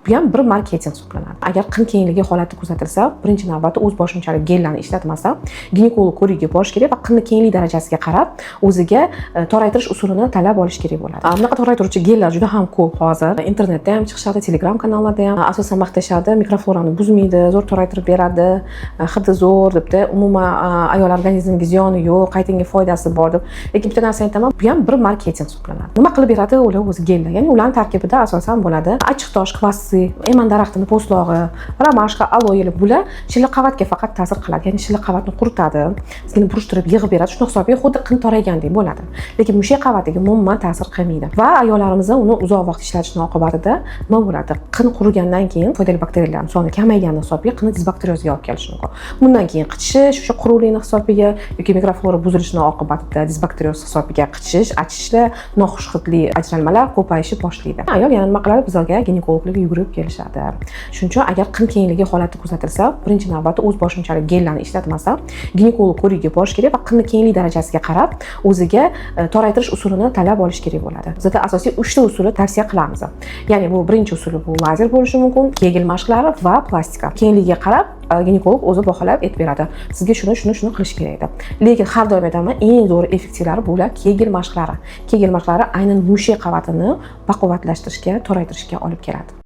Bu ham bir marketing hisoblanadi. Agar qin kengligi holati kuzatilsa, birinchi navbatda o'z boshimchalik gellarni ishlatmasa, ginekolog ko'rigiga borish kerak va qinni kenglik darajasiga qarab o'ziga toraytirish usulini tanlab olish kerak bo'ladi. Bunaqa toraytiruvchi gellar juda ham ko'p hozir. Internetda ham chiqishadi, Telegram kanallarda ham asosan maqtashadi, mikroflorani buzmaydi, zo'r toraytirib beradi, hidi zo'r debdi, umuman ayol organizmiga ziyoni yo'q, qaytinga foydasi bor deb. Lekin bitta narsa aytaman, bu ham bir marketing hisoblanadi. Nima qilib beradi ular o'zi gellar? Ya'ni ularning tarkibida asosan bo'ladi achchiq tosh, kvassi, eman daraxtini po'stlog'i, romashka, aloe, bular shilliq qavatga faqat ta'sir qiladi. Ya'ni shilliq qavatni quritadi, sizga burishtirib yig'ib beradi. Shuning hisobiga xuddi qin toraygandek bo'ladi. Lekin mushak qavatiga umuman ta'sir qilmaydi. Va ayollarimiz uni uzoq vaqt ishlatishning oqibatida nima bo'ladi? Qin qurigandan keyin foydali bakteriyalar soni kamaygani hisobiga qin disbakterioziga olib kelishi mumkin. Bundan keyin qichishish, o'sha quruqlikning hisobiga yoki mikroflora buzilishining oqibatida disbakterioz hisobiga qichishish, achishlar, noxush hidli ajralmalar ko'payishni boshlaydi. Ayol yana nima qiladi? Bizga ginekologga yugurib kelishadi. Shuning uchun agar qin kengligi holati kuzatilsa, birinchi navbatda o'z boshimchalik gellarni ishlatmasa, ginekolog ko'rigiga borish kerak va qinni kenglik darajasiga qarab o'ziga toraytirish usulini tanlab olish kerak bo'ladi. Bizda asosiy 3 ta usulni tavsiya qilamiz. Ya'ni bu birinchi usuli bu lazer bo'lishi mumkin, kegel mashqlari va plastika. Kengligiga qarab ginekolog o'zi baholab aytib beradi. Sizga shuni qilish kerak deb. Lekin har doim aytaman, eng zo'r effektivlari bular kegel mashqlari. Kegel mashqlari aynan mushak qavatini baquvvatlashtirishga, toraytirishga olib keladi.